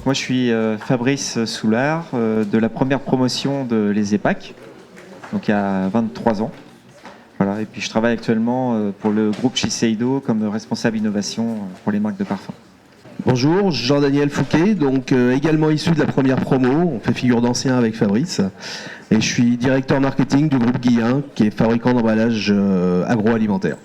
moi je suis Fabrice Soulard de la première promotion de Les EPAC, donc il y a 23 ans. Voilà, et puis je travaille actuellement pour le groupe Shiseido comme responsable innovation pour les marques de parfum. Bonjour, Jean-Daniel Fouquet, donc également issu de la première promo, on fait figure d'ancien avec Fabrice, et je suis directeur marketing du groupe Guillain, qui est fabricant d'emballage agroalimentaire.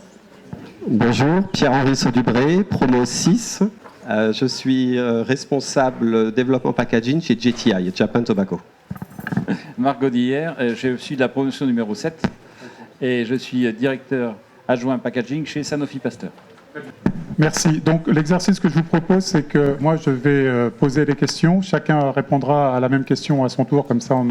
Bonjour, Pierre-Henri Saudubré, promo 6. Je suis responsable développement packaging chez JTI, Japan Tobacco. Marc Godillère, je suis de la promotion numéro 7 et je suis directeur adjoint packaging chez Sanofi Pasteur. Merci. Donc l'exercice que je vous propose, c'est que moi je vais poser les questions. Chacun répondra à la même question à son tour, comme ça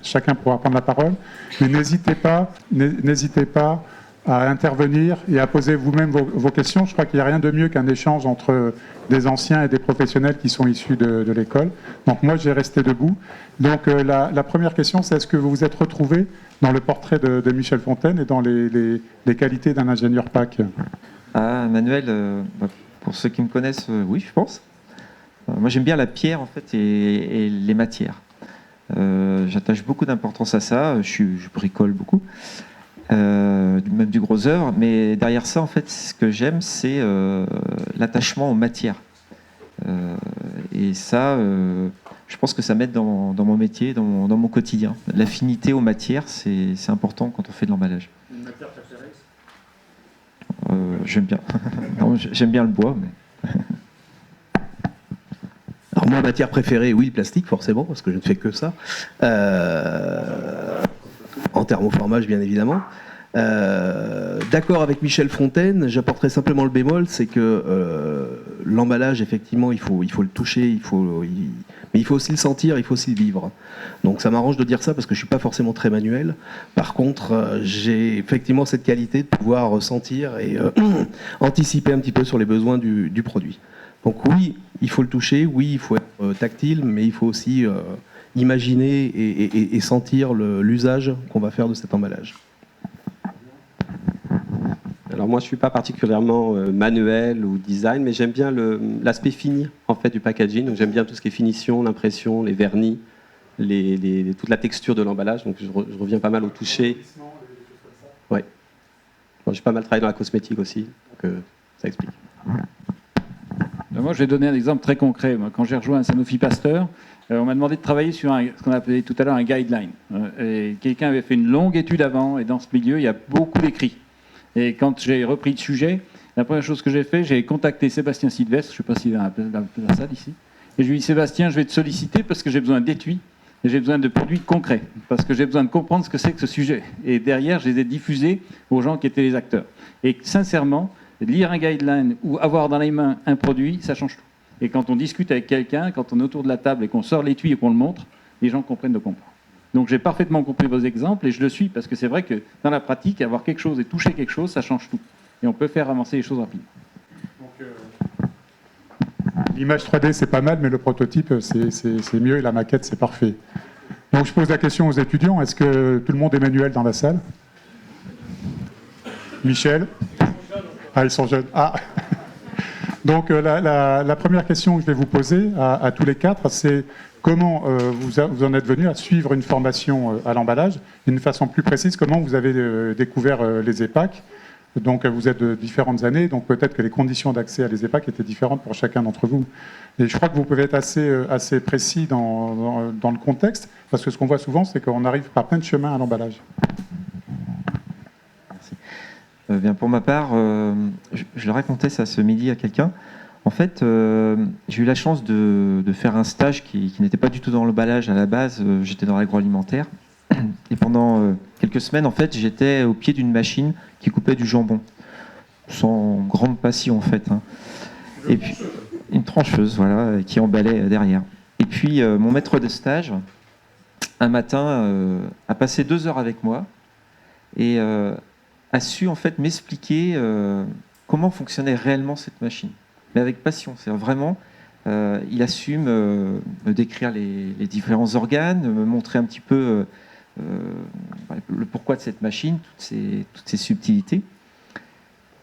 chacun pourra prendre la parole. Mais n'hésitez pas à intervenir et à poser vous-même vos questions. Je crois qu'il n'y a rien de mieux qu'un échange entre des anciens et des professionnels qui sont issus de l'école. Donc moi j'ai resté debout. Donc la première question, c'est est-ce que vous vous êtes retrouvé dans le portrait de Michel Fontaine et dans les qualités d'un ingénieur PAC? Ah, Manuel, pour ceux qui me connaissent, oui, je pense. Moi, j'aime bien la pierre, en fait, et les matières. J'attache beaucoup d'importance à ça. Je bricole beaucoup, même du gros œuvre. Mais derrière ça, en fait, ce que j'aime, c'est l'attachement aux matières. Et ça, je pense que ça m'aide dans mon métier, dans mon quotidien. L'affinité aux matières, c'est important quand on fait de l'emballage. Une matière préférée? J'aime bien. Non, j'aime bien le bois. Mais... Alors moi, matière préférée, oui, le plastique, forcément, parce que je ne fais que ça. En thermoformage, bien évidemment. D'accord avec Michel Fontaine, j'apporterai simplement le bémol, c'est que l'emballage, effectivement, il faut le toucher, mais il faut aussi le sentir, il faut aussi le vivre. Donc ça m'arrange de dire ça parce que je ne suis pas forcément très manuel. Par contre, j'ai effectivement cette qualité de pouvoir ressentir et anticiper un petit peu sur les besoins du produit. Donc oui, il faut le toucher, oui, il faut être tactile, mais il faut aussi imaginer et sentir l'usage qu'on va faire de cet emballage. Alors moi je ne suis pas particulièrement manuel ou design, mais j'aime bien l'aspect fini en fait, du packaging. Donc j'aime bien tout ce qui est finition, l'impression, les vernis, toute la texture de l'emballage. Donc je reviens pas mal au toucher. Oui. Bon, j'ai pas mal travaillé dans la cosmétique aussi, donc ça explique. Moi je vais donner un exemple très concret. Moi, quand j'ai rejoint Sanofi Pasteur, on m'a demandé de travailler sur ce qu'on appelait tout à l'heure un guideline. Et quelqu'un avait fait une longue étude avant, et dans ce milieu il y a beaucoup d'écrits. Et quand j'ai repris le sujet, la première chose que j'ai fait, j'ai contacté Sébastien Sylvestre, je ne sais pas s'il est dans la salle ici, et je lui ai dit, Sébastien, je vais te solliciter parce que j'ai besoin d'étuis, et j'ai besoin de produits concrets, parce que j'ai besoin de comprendre ce que c'est que ce sujet. Et derrière, je les ai diffusés aux gens qui étaient les acteurs. Et sincèrement, lire un guideline ou avoir dans les mains un produit, ça change tout. Et quand on discute avec quelqu'un, quand on est autour de la table et qu'on sort l'étui et qu'on le montre, les gens comprennent de comprendre. Donc j'ai parfaitement compris vos exemples et je le suis parce que c'est vrai que dans la pratique, avoir quelque chose et toucher quelque chose, ça change tout. Et on peut faire avancer les choses rapidement. Donc, l'image 3D, c'est pas mal, mais le prototype, c'est mieux et la maquette, c'est parfait. Donc je pose la question aux étudiants, est-ce que tout le monde est manuel dans la salle? Michel? Ah, ils sont jeunes. Ah. Donc la première question que je vais vous poser à tous les quatre, c'est comment vous en êtes venu à suivre une formation à l'emballage, d'une façon plus précise, comment vous avez découvert les EPAC. Donc vous êtes de différentes années, donc peut-être que les conditions d'accès à les EPAC étaient différentes pour chacun d'entre vous. Et je crois que vous pouvez être assez précis dans le contexte, parce que ce qu'on voit souvent, c'est qu'on arrive par plein de chemins à l'emballage. Merci. Bien, pour ma part, je le racontais ça ce midi à quelqu'un. En fait, j'ai eu la chance de faire un stage qui n'était pas du tout dans l'emballage à la base. J'étais dans l'agroalimentaire. Et pendant quelques semaines, en fait, j'étais au pied d'une machine qui coupait du jambon. Sans grande passion, en fait. Hein. Et puis, une trancheuse, voilà, qui emballait derrière. Et puis, mon maître de stage, un matin, a passé 2 heures avec moi et a su, en fait, m'expliquer comment fonctionnait réellement cette machine. Mais avec passion. C'est vraiment, il a su me décrire les différents organes, me montrer un petit peu le pourquoi de cette machine, toutes ces subtilités.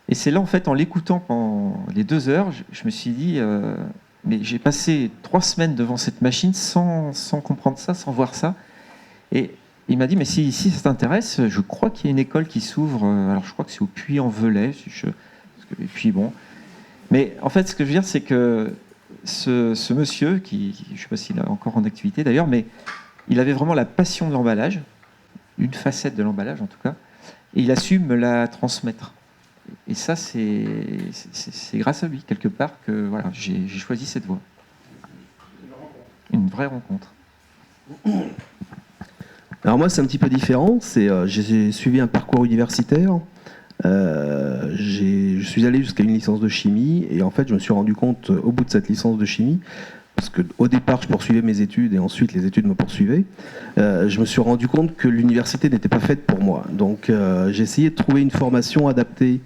Et c'est là, en fait, en l'écoutant pendant les 2 heures, je me suis dit, mais j'ai passé 3 semaines devant cette machine sans comprendre ça, sans voir ça. Et il m'a dit, mais si ça t'intéresse, je crois qu'il y a une école qui s'ouvre, alors je crois que c'est au Puy-en-Velay, et puis bon. Mais en fait, ce que je veux dire, c'est que ce monsieur, je ne sais pas s'il est encore en activité d'ailleurs, mais il avait vraiment la passion de l'emballage, une facette de l'emballage en tout cas, et il a su me la transmettre. Et ça, c'est grâce à lui, quelque part, que voilà, j'ai choisi cette voie. Une vraie rencontre. Alors moi, c'est un petit peu différent. J'ai suivi un parcours universitaire. Je suis allé jusqu'à une licence de chimie et en fait, je me suis rendu compte au bout de cette licence de chimie, parce qu'au départ, je poursuivais mes études et ensuite les études me poursuivaient, je me suis rendu compte que l'université n'était pas faite pour moi. Donc j'ai essayé de trouver une formation adaptée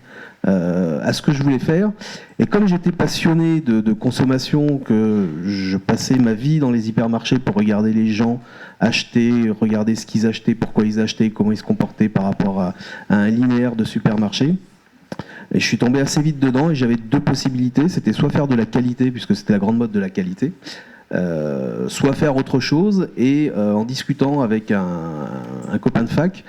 à ce que je voulais faire. Et comme j'étais passionné de consommation, que je passais ma vie dans les hypermarchés pour regarder les gens acheter, regarder ce qu'ils achetaient, pourquoi ils achetaient, comment ils se comportaient par rapport à un linéaire de supermarché. Et je suis tombé assez vite dedans et j'avais 2 possibilités. C'était soit faire de la qualité, puisque c'était la grande mode de la qualité, soit faire autre chose. Et en discutant avec un copain de fac,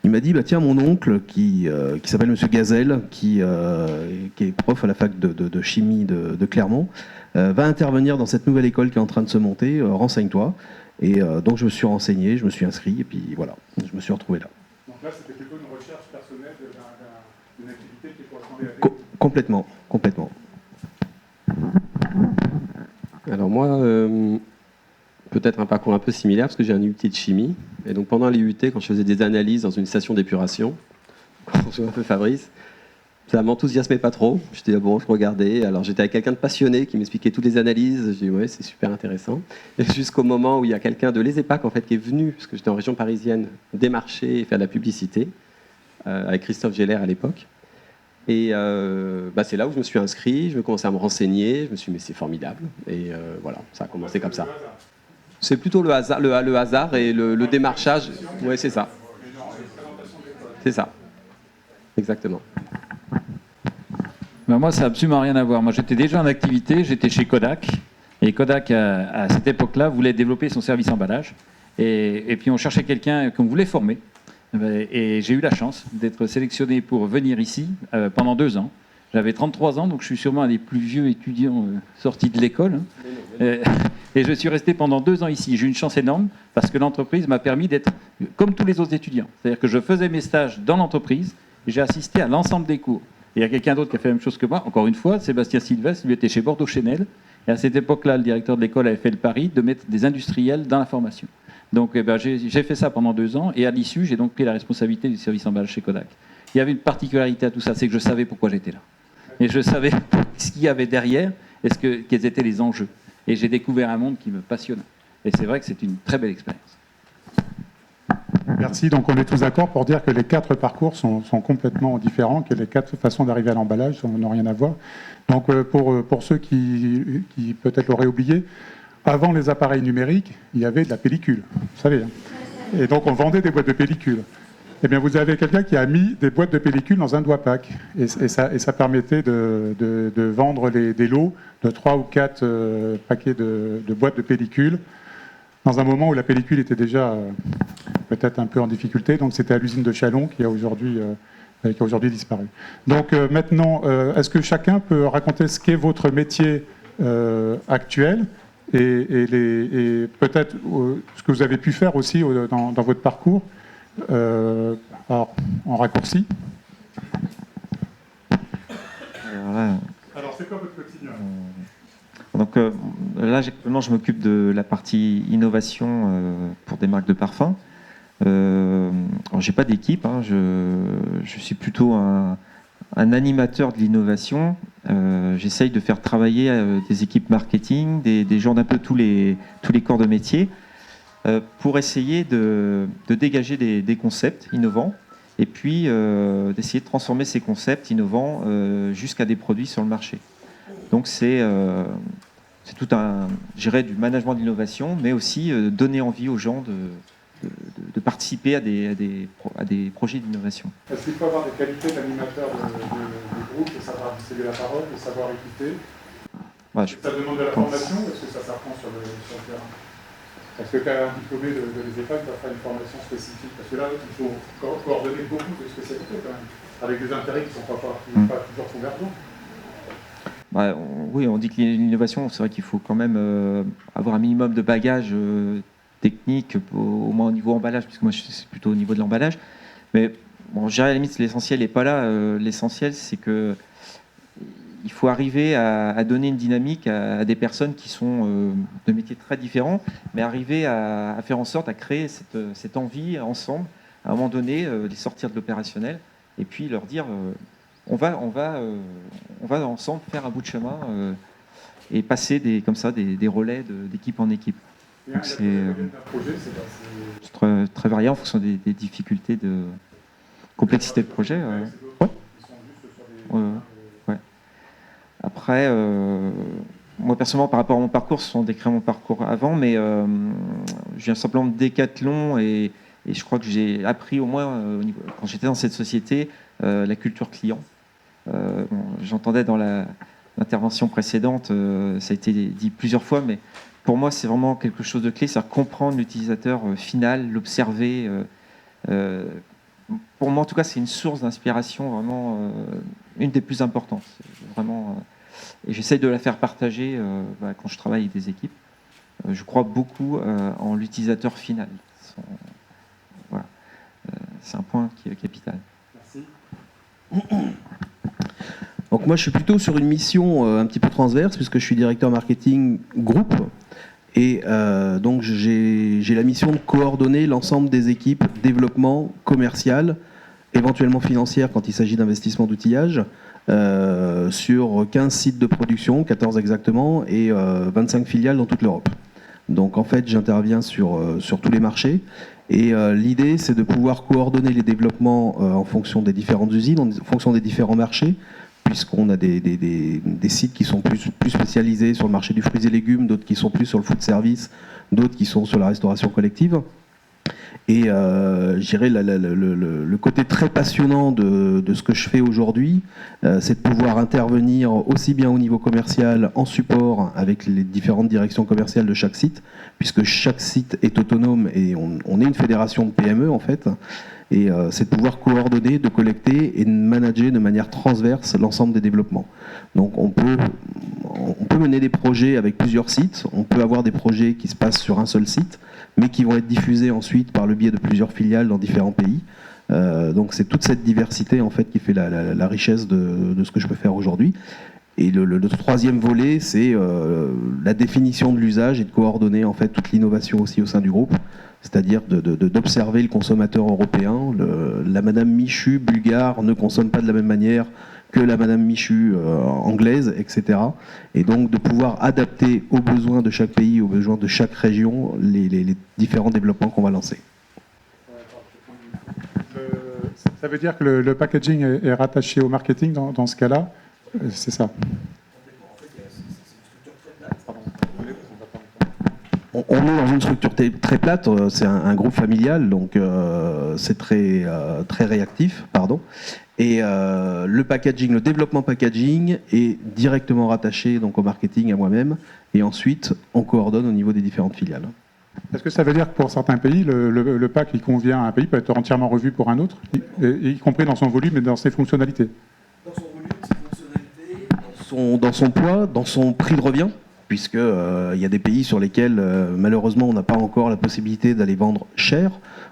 il m'a dit, bah, tiens, mon oncle, qui s'appelle Monsieur Gazelle, qui est prof à la fac de chimie de Clermont, va intervenir dans cette nouvelle école qui est en train de se monter, renseigne-toi. Et donc je me suis renseigné, je me suis inscrit, et puis voilà, je me suis retrouvé là. Donc là, c'était plutôt une recherche personnelle d'une activité qui correspondait à Complètement. Alors moi, peut-être un parcours un peu similaire, parce que j'ai un UT de chimie. Et donc pendant les UT, quand je faisais des analyses dans une station d'épuration, quand je suis un peu Fabrice, ça m'enthousiasmait pas trop. J'étais bon, je regardais. Alors j'étais avec quelqu'un de passionné qui m'expliquait toutes les analyses. Je dis ouais, c'est super intéressant. Et jusqu'au moment où il y a quelqu'un de l'ESEPAC en fait qui est venu, parce que j'étais en région parisienne, démarcher et faire de la publicité avec Christophe Geller à l'époque. Et c'est là où je me suis inscrit. Je me commençais à me renseigner. Je me suis dit mais c'est formidable. Et voilà, ça a commencé comme ça. C'est plutôt le hasard et le démarchage. Ouais, c'est ça. C'est ça. Exactement. Ben moi, ça n'a absolument rien à voir. Moi, j'étais déjà en activité, j'étais chez Kodak. Et Kodak, à cette époque-là, voulait développer son service emballage. Et puis, on cherchait quelqu'un qu'on voulait former. Et j'ai eu la chance d'être sélectionné pour venir ici pendant 2 ans. J'avais 33 ans, donc je suis sûrement un des plus vieux étudiants sortis de l'école. Et je suis resté pendant 2 ans ici. J'ai eu une chance énorme parce que l'entreprise m'a permis d'être comme tous les autres étudiants. C'est-à-dire que je faisais mes stages dans l'entreprise et j'ai assisté à l'ensemble des cours. Et il y a quelqu'un d'autre qui a fait la même chose que moi. Encore une fois, Sébastien Sylvestre, lui était chez Bordeaux Chenel. Et à cette époque-là, le directeur de l'école avait fait le pari de mettre des industriels dans la formation. Donc j'ai fait ça pendant 2 ans. Et à l'issue, j'ai donc pris la responsabilité du service emballage chez Kodak. Il y avait une particularité à tout ça, c'est que je savais pourquoi j'étais là. Et je savais ce qu'il y avait derrière et quels étaient les enjeux. Et j'ai découvert un monde qui me passionnait. Et c'est vrai que c'est une très belle expérience. Merci. Donc on est tous d'accord pour dire que les 4 parcours sont complètement différents, que les 4 façons d'arriver à l'emballage n'ont rien à voir. Donc pour ceux qui peut-être l'auraient oublié, avant les appareils numériques, il y avait de la pellicule, vous savez. Hein. Et donc on vendait des boîtes de pellicule. Eh bien vous avez quelqu'un qui a mis des boîtes de pellicule dans un doigt pack. Et ça permettait de vendre des lots de 3 ou 4 paquets de boîtes de pellicule dans un moment où la pellicule était déjà peut-être un peu en difficulté. Donc c'était à l'usine de Chalon qui a aujourd'hui disparu. Donc maintenant, est-ce que chacun peut raconter ce qu'est votre métier actuel et peut-être ce que vous avez pu faire aussi dans votre parcours alors, en raccourci. Alors c'est quoi votre quotidien ? Donc là, actuellement, je m'occupe de la partie innovation pour des marques de parfums. J'ai pas d'équipe, hein, je suis plutôt un animateur de l'innovation. J'essaye de faire travailler des équipes marketing, des gens d'un peu tous les corps de métier, pour essayer de dégager des concepts innovants et puis d'essayer de transformer ces concepts innovants jusqu'à des produits sur le marché. Donc c'est tout je dirais, du management d'innovation, mais aussi donner envie aux gens de participer à des projets d'innovation. Est-ce qu'il faut avoir des qualités d'animateur de groupe, de savoir distribuer la parole, de savoir écouter ? Ouais, Ça demande de la formation ou est-ce que ça s'apprend sur le terrain? Est-ce que tu as un diplômé de l'ESEPA qui va faire une formation spécifique? Parce que là, il faut coordonner beaucoup de spécialités quand même, avec des intérêts qui ne sont pas toujours convergents. Oui, on dit que l'innovation, c'est vrai qu'il faut quand même avoir un minimum de bagage technique, au moins au niveau emballage, puisque moi c'est plutôt au niveau de l'emballage. Mais bon, je dirais à la limite, l'essentiel n'est pas là. L'essentiel, c'est que il faut arriver à donner une dynamique à des personnes qui sont de métiers très différents, mais arriver à faire en sorte à créer cette envie ensemble, à un moment donné, les sortir de l'opérationnel, et puis leur dire on va ensemble faire un bout de chemin et passer comme ça des relais d'équipe en équipe. Donc c'est très, très varié en fonction des difficultés de complexité de projet. Ouais. Après, moi personnellement, par rapport à mon parcours, sans décrire mon parcours avant, mais je viens simplement de Decathlon et je crois que j'ai appris au moins, quand j'étais dans cette société, la culture client. J'entendais dans l'intervention précédente, ça a été dit plusieurs fois, mais pour moi, c'est vraiment quelque chose de clé, c'est comprendre l'utilisateur final, l'observer. Pour moi, en tout cas, c'est une source d'inspiration vraiment une des plus importantes. Vraiment, et j'essaye de la faire partager quand je travaille avec des équipes. Je crois beaucoup en l'utilisateur final. Voilà. C'est un point qui est capital. Merci. Donc moi, je suis plutôt sur une mission un petit peu transverse, puisque je suis directeur marketing groupe. Et donc j'ai la mission de coordonner l'ensemble des équipes développement commercial, éventuellement financière quand il s'agit d'investissement d'outillage, sur 15 sites de production, 14 exactement, et 25 filiales dans toute l'Europe. Donc en fait, j'interviens sur tous les marchés. Et l'idée, c'est de pouvoir coordonner les développements en fonction des différentes usines, en fonction des différents marchés, puisqu'on a des sites qui sont plus spécialisés sur le marché du fruits et légumes, d'autres qui sont plus sur le food service, d'autres qui sont sur la restauration collective. Et je dirais le côté très passionnant de ce que je fais aujourd'hui, c'est de pouvoir intervenir aussi bien au niveau commercial, en support avec les différentes directions commerciales de chaque site, puisque chaque site est autonome et on est une fédération de PME en fait. Et c'est de pouvoir coordonner, de collecter et de manager de manière transverse l'ensemble des développements. Donc on peut mener des projets avec plusieurs sites, on peut avoir des projets qui se passent sur un seul site, mais qui vont être diffusés ensuite par le biais de plusieurs filiales dans différents pays. Donc c'est toute cette diversité en fait qui fait la richesse de ce que je peux faire aujourd'hui. Et le troisième volet, c'est la définition de l'usage et de coordonner en fait toute l'innovation aussi au sein du groupe. C'est-à-dire d'observer le consommateur européen. La Madame Michu bulgare ne consomme pas de la même manière que la Madame Michu anglaise, etc. Et donc de pouvoir adapter aux besoins de chaque pays, aux besoins de chaque région, les différents développements qu'on va lancer. Ça veut dire que le packaging est rattaché au marketing dans ce cas-là? C'est ça. On est dans une structure très plate, c'est un groupe familial, donc c'est très réactif, pardon. Et le packaging, le développement packaging est directement rattaché donc au marketing, à moi-même, et ensuite on coordonne au niveau des différentes filiales. Est-ce que ça veut dire que pour certains pays, le pack qui convient à un pays peut être entièrement revu pour un autre, y compris dans son volume et dans ses fonctionnalités? Dans son volume, ses fonctionnalités, dans son poids, dans son prix de revient, puisque il y a des pays sur lesquels malheureusement on n'a pas encore la possibilité d'aller vendre cher,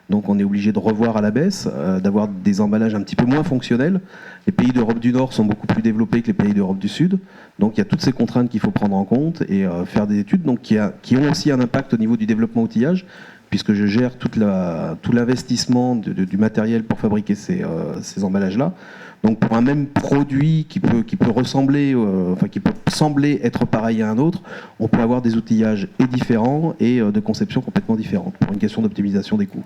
donc on est obligé de revoir à la baisse, d'avoir des emballages un petit peu moins fonctionnels. Les pays d'Europe du Nord sont beaucoup plus développés que les pays d'Europe du Sud, donc il y a toutes ces contraintes qu'il faut prendre en compte et faire des études donc, qui ont aussi un impact au niveau du développement outillage, puisque je gère tout l'investissement du matériel pour fabriquer ces emballages-là. Donc pour un même produit qui peut ressembler, qui peut sembler être pareil à un autre, on peut avoir des outillages différents et de conception complètement différentes pour une question d'optimisation des coûts.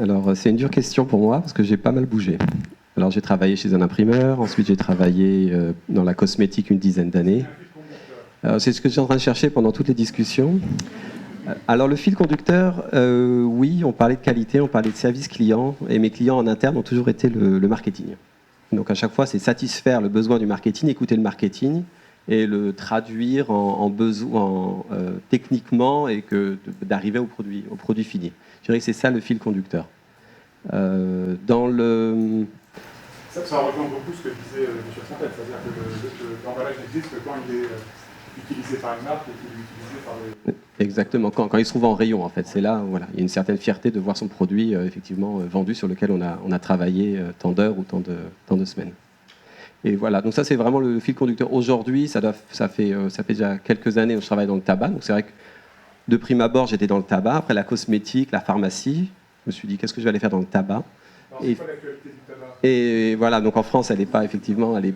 Alors c'est une dure question pour moi parce que j'ai pas mal bougé. Alors j'ai travaillé chez un imprimeur, ensuite j'ai travaillé dans la cosmétique une dizaine d'années. C'est ce que j'étais en train de chercher pendant toutes les discussions. Alors le fil conducteur, oui, on parlait de qualité, on parlait de service client, et mes clients en interne ont toujours été le marketing. Donc à chaque fois, c'est satisfaire le besoin du marketing, écouter le marketing et le traduire en besoin techniquement et d'arriver au produit fini. Je dirais que c'est ça le fil conducteur. Dans le... Ça rejoint beaucoup ce que disait M. Fontaine, c'est-à-dire que l'emballage n'existe que quand il est utilisé par une marque et qu'il est utilisé par les... Exactement, quand il se trouve en rayon, en fait. C'est là, voilà, il y a une certaine fierté de voir son produit effectivement vendu, sur lequel on a travaillé tant d'heures ou tant de semaines. Et voilà, donc ça c'est vraiment le fil conducteur. Aujourd'hui, ça fait déjà quelques années que je travaille dans le tabac, donc c'est vrai que de prime abord j'étais dans le tabac, après la cosmétique, la pharmacie, je me suis dit qu'est-ce que je vais aller faire dans le tabac. Alors, c'est quoi l'actualité du tabac ? Et voilà, donc en France, elle n'est pas effectivement, elle est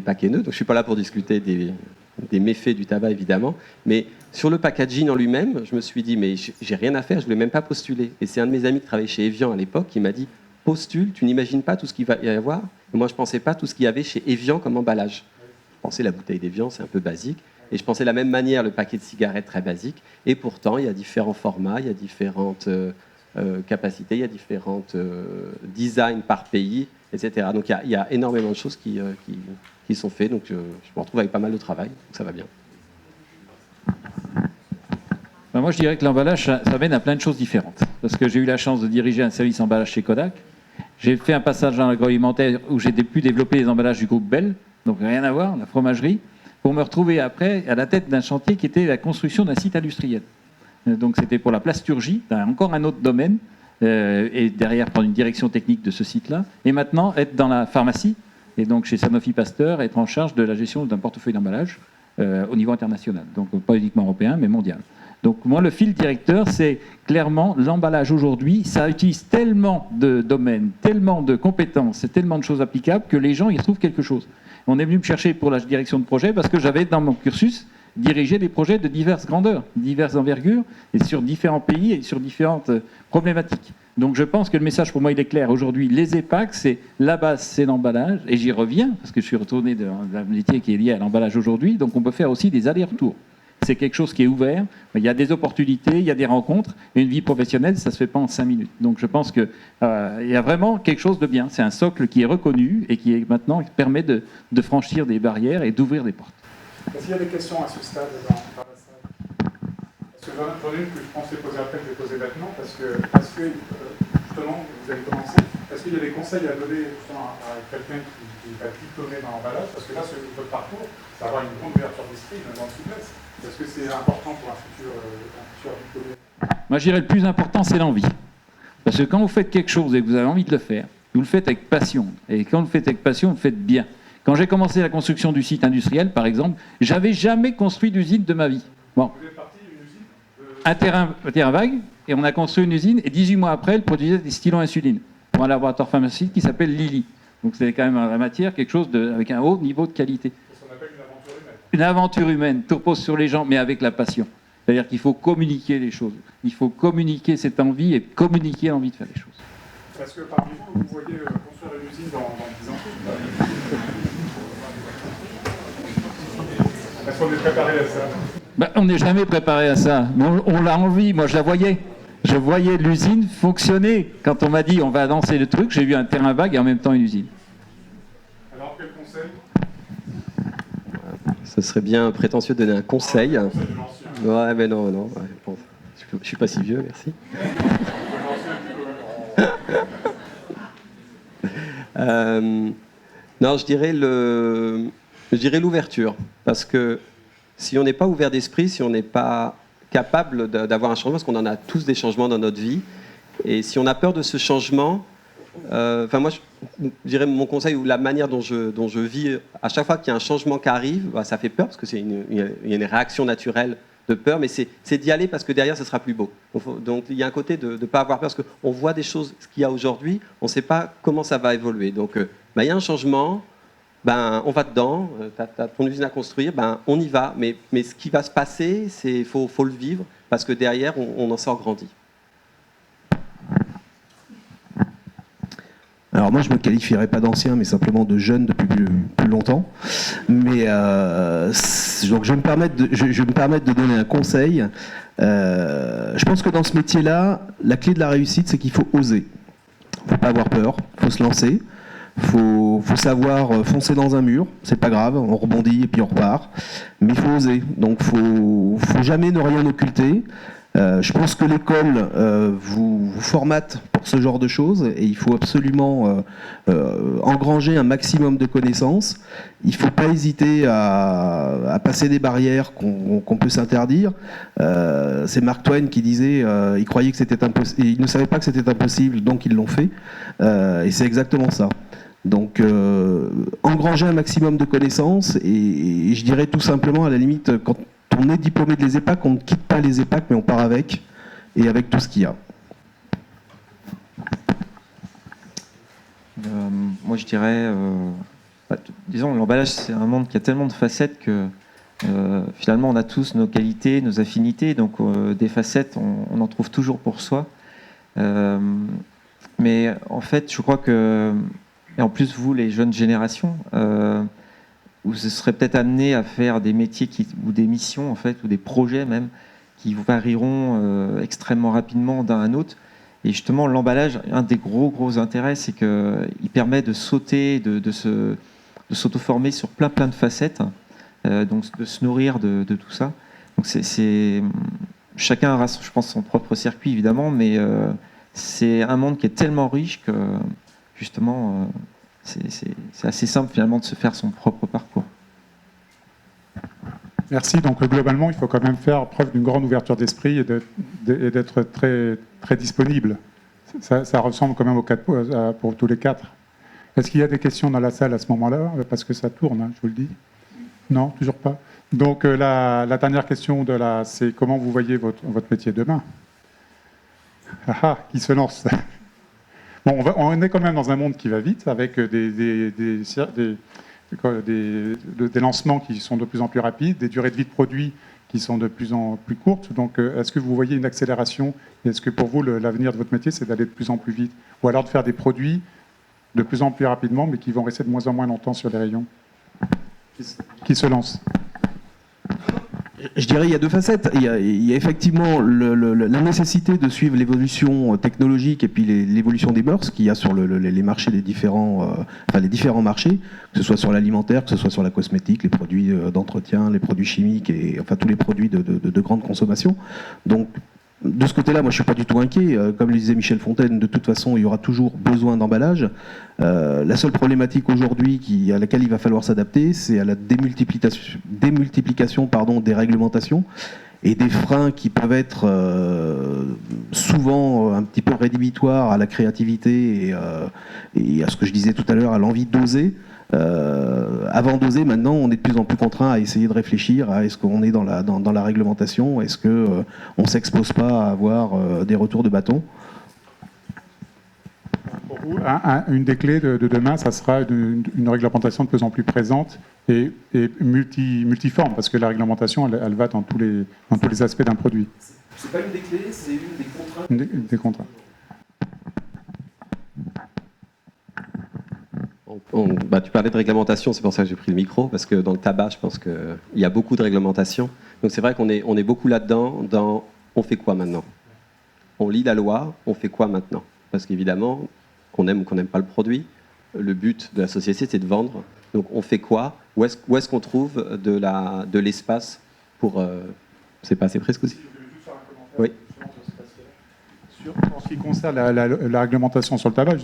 pas quenneuse. Donc je suis pas là pour discuter des méfaits du tabac évidemment, mais sur le packaging en lui-même, je me suis dit mais j'ai rien à faire, je voulais même pas postuler. Et c'est un de mes amis qui travaillait chez Evian à l'époque qui m'a dit postule, tu n'imagines pas tout ce qu'il va y avoir. Et moi je pensais pas tout ce qu'il y avait chez Evian comme emballage. Je pensais la bouteille d'Evian, c'est un peu basique. Et je pensais de la même manière le paquet de cigarettes très basique. Et pourtant il y a différents formats, il y a différentes capacités, il y a différentes designs par pays, etc. Donc il y a énormément de choses qui sont faites. Donc je me retrouve avec pas mal de travail, donc ça va bien. Ben moi je dirais que l'emballage, ça mène à plein de choses différentes. Parce que j'ai eu la chance de diriger un service emballage chez Kodak. J'ai fait un passage dans l'agroalimentaire où j'ai pu développer les emballages du groupe Bell, donc rien à voir, la fromagerie, pour me retrouver après à la tête d'un chantier qui était la construction d'un site industriel. Donc c'était pour la plasturgie, encore un autre domaine, et derrière prendre une direction technique de ce site-là, et maintenant être dans la pharmacie, et donc chez Sanofi Pasteur, être en charge de la gestion d'un portefeuille d'emballage au niveau international, donc pas uniquement européen, mais mondial. Donc moi, le fil directeur, c'est clairement l'emballage aujourd'hui, ça utilise tellement de domaines, tellement de compétences, et tellement de choses applicables que les gens y trouvent quelque chose. On est venu me chercher pour la direction de projet parce que j'avais dans mon cursus dirigé des projets de diverses grandeurs, diverses envergures, et sur différents pays et sur différentes problématiques. Donc je pense que le message pour moi il est clair. Aujourd'hui, les EPAC, c'est la base, c'est l'emballage, et j'y reviens parce que je suis retourné d'un métier qui est lié à l'emballage aujourd'hui. Donc on peut faire aussi des allers-retours. C'est quelque chose qui est ouvert. Il y a des opportunités, il y a des rencontres. Et une vie professionnelle, ça ne se fait pas en 5 minutes. Donc je pense qu'il y a vraiment quelque chose de bien. C'est un socle qui est reconnu et qui maintenant permet de franchir des barrières et d'ouvrir des portes. Est-ce qu'il y a des questions à ce stade dans la salle? Parce que j'en ai une que je pensais poser après, que je vais poser maintenant, parce que justement, vous avez commencé, est-ce qu'il y a des conseils à donner justement à quelqu'un qui va diplômer dans l'emballage? Parce que là, votre parcours, ça va avoir une grande ouverture d'esprit, une grande souplesse. Est-ce que c'est important pour un futur diplômé? Moi, je dirais le plus important, c'est l'envie. Parce que quand vous faites quelque chose et que vous avez envie de le faire, vous le faites avec passion. Et quand vous le faites avec passion, vous le faites bien. Quand j'ai commencé la construction du site industriel, par exemple, j'avais jamais construit d'usine de ma vie. Bon. Vous êtes parti d'une usine Un terrain vague, et on a construit une usine, et 18 mois après, elle produisait des stylos insuline pour un laboratoire pharmaceutique qui s'appelle Lilly. Donc c'était quand même en la matière quelque chose avec un haut niveau de qualité. C'est ce qu'on appelle une aventure humaine. Une aventure humaine, tout repose sur les gens, mais avec la passion. C'est-à-dire qu'il faut communiquer les choses. Il faut communiquer cette envie et communiquer l'envie de faire les choses. Parce que parmi vous voyez construire une usine dans 10 ans. Est-ce qu'on est préparé à ça? On n'est jamais préparé à ça. Mais on l'a envie. Moi, je la voyais. Je voyais l'usine fonctionner. Quand on m'a dit on va lancer le truc, j'ai vu un terrain vague et en même temps une usine. Alors, quel conseil? Ce serait bien prétentieux de donner un conseil. Conseil de l'ancien. Ouais, mais non. Ouais, bon, je suis pas si vieux, merci. Non, je dirais l'ouverture, parce que si on n'est pas ouvert d'esprit, si on n'est pas capable d'avoir un changement, parce qu'on en a tous des changements dans notre vie, et si on a peur de ce changement, moi je dirais mon conseil ou la manière dont je vis, à chaque fois qu'il y a un changement qui arrive, ça fait peur, parce que il y a une réaction naturelle de peur, mais c'est d'y aller parce que derrière ce sera plus beau. Donc il y a un côté de ne pas avoir peur, parce qu'on voit des choses, ce qu'il y a aujourd'hui, on ne sait pas comment ça va évoluer. Donc il y a un changement, on va dedans, tu as ton usine à construire, on y va, mais ce qui va se passer, il faut le vivre, parce que derrière on en sort grandi. Alors moi, je ne me qualifierais pas d'ancien, mais simplement de jeune depuis plus longtemps. Mais donc je vais me permettre de donner un conseil. Je pense que dans ce métier-là, la clé de la réussite, c'est qu'il faut oser. Il ne faut pas avoir peur, il faut se lancer. Faut savoir foncer dans un mur, c'est pas grave, on rebondit et puis on repart. Mais il faut oser, donc faut jamais ne rien occulter. Je pense que l'école vous formate pour ce genre de choses et il faut absolument engranger un maximum de connaissances. Il ne faut pas hésiter à passer des barrières qu'on peut s'interdire. C'est Mark Twain qui disait il croyait que c'était impossible, il ne savait pas que c'était impossible, donc ils l'ont fait. Et c'est exactement ça. Donc, engranger un maximum de connaissances et je dirais tout simplement, à la limite, quand on est diplômé de l'ESEPAC, on ne quitte pas les ESEPAC, mais on part avec, et avec tout ce qu'il y a. Moi, je dirais, disons, l'emballage, c'est un monde qui a tellement de facettes que finalement, on a tous nos qualités, nos affinités, donc des facettes, on en trouve toujours pour soi. Mais en fait, je crois que, et en plus, vous, les jeunes générations, vous serez peut-être amenés à faire des métiers ou des missions, en fait, ou des projets même, qui vous varieront extrêmement rapidement d'un à un autre. Et justement, l'emballage, un des gros intérêts, c'est qu'il permet de sauter, de s'auto-former sur plein de facettes, donc de se nourrir de tout ça. Donc chacun a, je pense, son propre circuit, évidemment, mais c'est un monde qui est tellement riche que, justement, c'est assez simple, finalement, de se faire son propre parcours. Merci. Donc, globalement, il faut quand même faire preuve d'une grande ouverture d'esprit et d'être très disponible. Ça ressemble quand même aux quatre, pour tous les quatre. Est-ce qu'il y a des questions dans la salle à ce moment-là? Parce que ça tourne, hein, je vous le dis. Non, toujours pas. Donc, la dernière question, c'est comment vous voyez votre métier demain? Qui se lance? Bon, on est quand même dans un monde qui va vite, avec des lancements qui sont de plus en plus rapides, des durées de vie de produits qui sont de plus en plus courtes. Donc, est-ce que vous voyez une accélération? Est-ce que pour vous, l'avenir de votre métier, c'est d'aller de plus en plus vite? Ou alors de faire des produits de plus en plus rapidement, mais qui vont rester de moins en moins longtemps sur les rayons? Qui se lance? Je dirais qu'il y a deux facettes. Il y a effectivement la nécessité de suivre l'évolution technologique et puis l'évolution des mœurs qu'il y a sur les marchés des différents marchés, que ce soit sur l'alimentaire, que ce soit sur la cosmétique, les produits d'entretien, les produits chimiques et enfin tous les produits de grande consommation. Donc de ce côté-là, moi je ne suis pas du tout inquiet. Comme le disait Michel Fontaine, de toute façon, il y aura toujours besoin d'emballage. La seule problématique aujourd'hui à laquelle il va falloir s'adapter, c'est à la démultiplication des réglementations et des freins qui peuvent être souvent un petit peu rédhibitoires à la créativité et à ce que je disais tout à l'heure, à l'envie d'oser. Avant d'oser, maintenant, on est de plus en plus contraint à essayer de réfléchir à est-ce qu'on est dans la réglementation, est-ce qu'on ne s'expose pas à avoir des retours de bâton. Pour vous, une des clés de demain, ça sera une réglementation de plus en plus présente et multiforme, parce que la réglementation, elle va dans tous les aspects d'un produit. C'est pas une des clés, c'est une des contraintes. Une des contraintes. Tu parlais de réglementation, c'est pour ça que j'ai pris le micro, parce que dans le tabac, je pense qu'il y a beaucoup de réglementation. Donc c'est vrai qu'on est beaucoup là-dedans, dans on fait quoi maintenant? On lit la loi, on fait quoi maintenant? Parce qu'évidemment, qu'on aime ou qu'on n'aime pas le produit, le but de la société, c'est de vendre. Donc on fait quoi? Où est-ce qu'on trouve de l'espace pour... C'est passé presque aussi. Oui. En ce qui concerne la réglementation sur le tabac,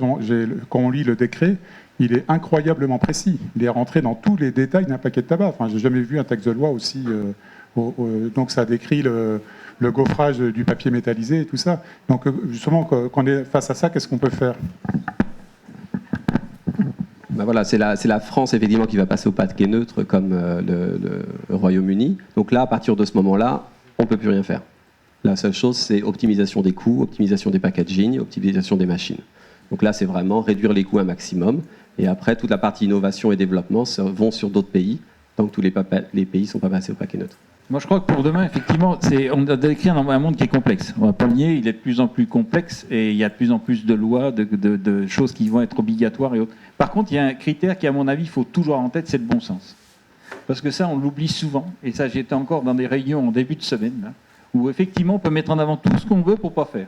quand on lit le décret, il est incroyablement précis. Il est rentré dans tous les détails d'un paquet de tabac. Enfin, j'ai jamais vu un texte de loi aussi. Donc ça décrit le gaufrage du papier métallisé et tout ça. Donc justement, quand on est face à ça, qu'est-ce qu'on peut faire? Ben voilà, c'est la France effectivement qui va passer au paquet neutre comme le Royaume-Uni. Donc là, à partir de ce moment-là, on ne peut plus rien faire. La seule chose, c'est optimisation des coûts, optimisation des packaging, optimisation des machines. Donc là, c'est vraiment réduire les coûts un maximum. Et après, toute la partie innovation et développement vont sur d'autres pays, tant que tous les pays ne sont pas passés au paquet neutre. Moi, je crois que pour demain, effectivement, on a décrit un monde qui est complexe. On ne va pas le nier, il est de plus en plus complexe et il y a de plus en plus de lois, de choses qui vont être obligatoires et autres. Par contre, il y a un critère qui, à mon avis, il faut toujours avoir en tête, c'est le bon sens. Parce que ça, on l'oublie souvent. Et ça, j'étais encore dans des réunions en début de semaine, là, où effectivement, on peut mettre en avant tout ce qu'on veut pour ne pas faire.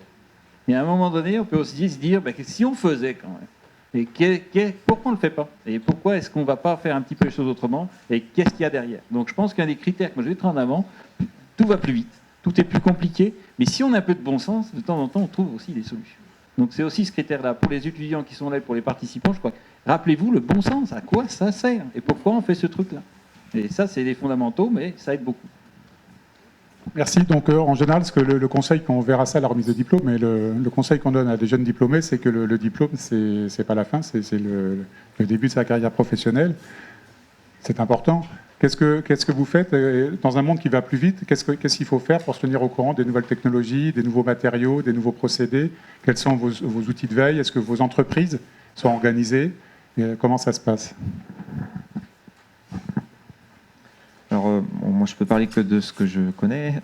Et à un moment donné, on peut aussi se dire, que si on faisait quand même, Et pourquoi on ne le fait pas? Et pourquoi est-ce qu'on ne va pas faire un petit peu les choses autrement? Et qu'est-ce qu'il y a derrière? Donc je pense qu'un des critères que moi je vais mettre en avant, tout va plus vite, tout est plus compliqué, mais si on a un peu de bon sens, de temps en temps, on trouve aussi des solutions. Donc c'est aussi ce critère-là. Pour les étudiants qui sont là, pour les participants, je crois, rappelez-vous le bon sens, à quoi ça sert? Et pourquoi on fait ce truc-là? Et ça, c'est les fondamentaux, mais ça aide beaucoup. Merci. Donc, en général, ce que le conseil, quand on verra ça à la remise de diplôme, mais le conseil qu'on donne à des jeunes diplômés, c'est que le diplôme, c'est pas la fin, c'est le début de sa carrière professionnelle. C'est important. Qu'est-ce que vous faites dans un monde qui va plus vite? Qu'est-ce qu'il faut faire pour se tenir au courant des nouvelles technologies, des nouveaux matériaux, des nouveaux procédés? Quels sont vos outils de veille? Est-ce que vos entreprises sont organisées? Comment ça se passe? Alors, moi, je peux parler que de ce que je connais.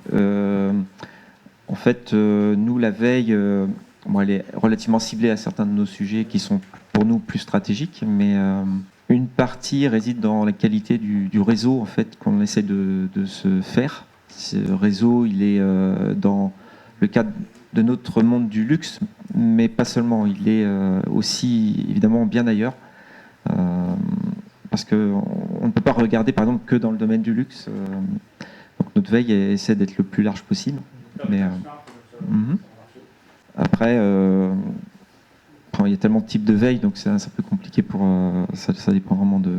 En fait, nous, la veille, elle est relativement ciblée à certains de nos sujets qui sont pour nous plus stratégiques, mais une partie réside dans la qualité du réseau en fait qu'on essaie de se faire. Ce réseau, il est dans le cadre de notre monde du luxe, mais pas seulement. Il est aussi évidemment bien ailleurs. Parce qu'on ne peut pas regarder, par exemple, que dans le domaine du luxe. Donc notre veille essaie d'être le plus large possible. Mais, après, il y a tellement de types de veille, donc c'est un peu compliqué pour... ça dépend vraiment de...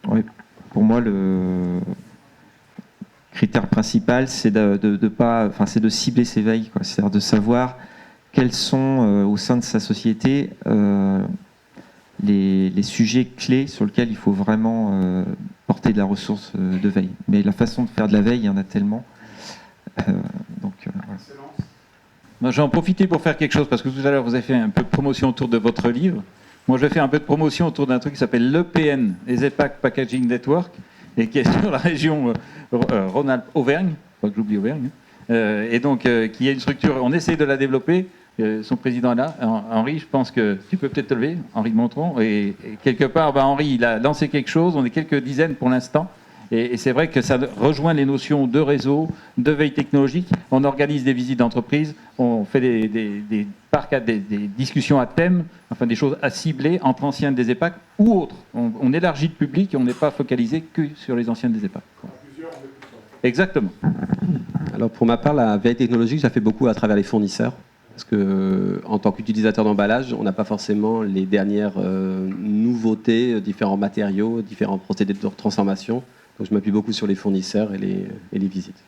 Ouais, pour moi, le critère principal, c'est de cibler ses veilles, quoi. C'est-à-dire de savoir quels sont, au sein de sa société, les sujets clés sur lesquels il faut vraiment porter de la ressource de veille. Mais la façon de faire de la veille, il y en a tellement. Moi, je vais en profiter pour faire quelque chose, parce que tout à l'heure, vous avez fait un peu de promotion autour de votre livre. Moi, je vais faire un peu de promotion autour d'un truc qui s'appelle l'EPN, les EPAC Packaging Network, et qui est sur la région Rhône-Alpes-Auvergne, pas que j'oublie Auvergne, et donc qui est une structure, on essaie de la développer. Son président est là, Henri, je pense que tu peux peut-être te lever, Henri de Montron, et quelque part, Henri, il a lancé quelque chose, on est quelques dizaines pour l'instant, et c'est vrai que ça rejoint les notions de réseau, de veille technologique. On organise des visites d'entreprise, on fait des discussions à thème, enfin des choses à cibler entre anciens des EPAC ou autres. On élargit le public et on n'est pas focalisé que sur les anciens des EPAC. Exactement. Alors pour ma part, la veille technologique, je la fais beaucoup à travers les fournisseurs. Parce que, en tant qu'utilisateur d'emballage, on n'a pas forcément les dernières nouveautés, différents matériaux, différents procédés de transformation. Donc je m'appuie beaucoup sur les fournisseurs et les visites.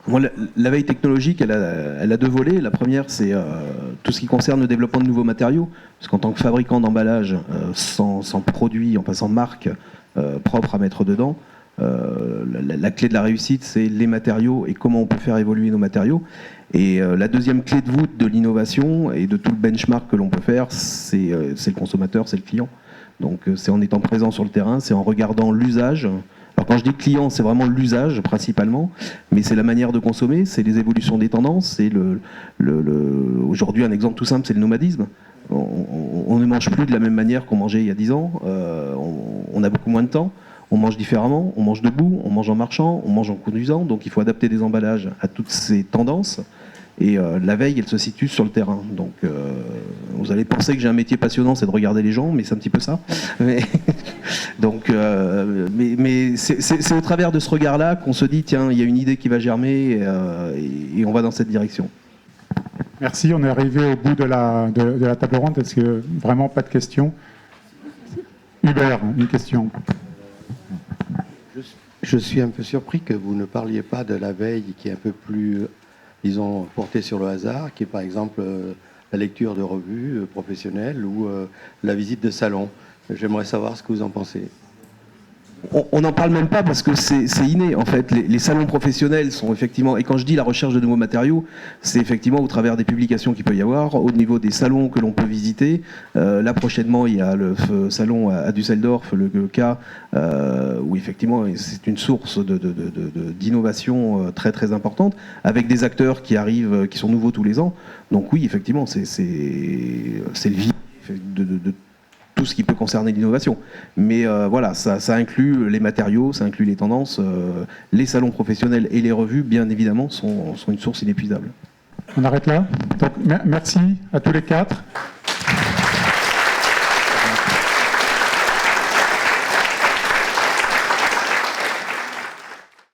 Moi, la veille technologique, elle a deux volets. La première, c'est tout ce qui concerne le développement de nouveaux matériaux. Parce qu'en tant que fabricant d'emballage, sans produit, enfin sans marque propre à mettre dedans, la clé de la réussite, c'est les matériaux et comment on peut faire évoluer nos matériaux. Et la deuxième clé de voûte de l'innovation et de tout le benchmark que l'on peut faire, c'est le consommateur, c'est le client. Donc c'est en étant présent sur le terrain, c'est en regardant l'usage. Alors quand je dis client, c'est vraiment l'usage principalement, mais c'est la manière de consommer, c'est les évolutions des tendances, c'est aujourd'hui un exemple tout simple, c'est le nomadisme. On ne mange plus de la même manière qu'on mangeait il y a 10 ans, on a beaucoup moins de temps. On mange différemment, on mange debout, on mange en marchant, on mange en conduisant, donc il faut adapter des emballages à toutes ces tendances. Et la veille, elle se situe sur le terrain. Donc vous allez penser que j'ai un métier passionnant, c'est de regarder les gens, mais c'est un petit peu ça. Mais c'est au travers de ce regard-là qu'on se dit, tiens, il y a une idée qui va germer et on va dans cette direction. Merci, on est arrivé au bout de la table ronde. Est-ce que vraiment pas de questions? Hubert, une question. Je suis un peu surpris que vous ne parliez pas de la veille qui est un peu plus, disons, portée sur le hasard, qui est par exemple la lecture de revues professionnelles ou la visite de salons. J'aimerais savoir ce que vous en pensez. On n'en parle même pas parce que c'est inné en fait. Les salons professionnels sont effectivement, et quand je dis la recherche de nouveaux matériaux, c'est effectivement au travers des publications qu'il peut y avoir, au niveau des salons que l'on peut visiter. Là prochainement il y a le salon à Düsseldorf, le K, où effectivement c'est une source d'innovation très très importante, avec des acteurs qui arrivent, qui sont nouveaux tous les ans. Donc oui, effectivement, c'est le vif de tout ce qui peut concerner l'innovation. Mais voilà, ça inclut les matériaux, ça inclut les tendances. Les salons professionnels et les revues, bien évidemment, sont une source inépuisable. On arrête là. Donc, merci à tous les quatre.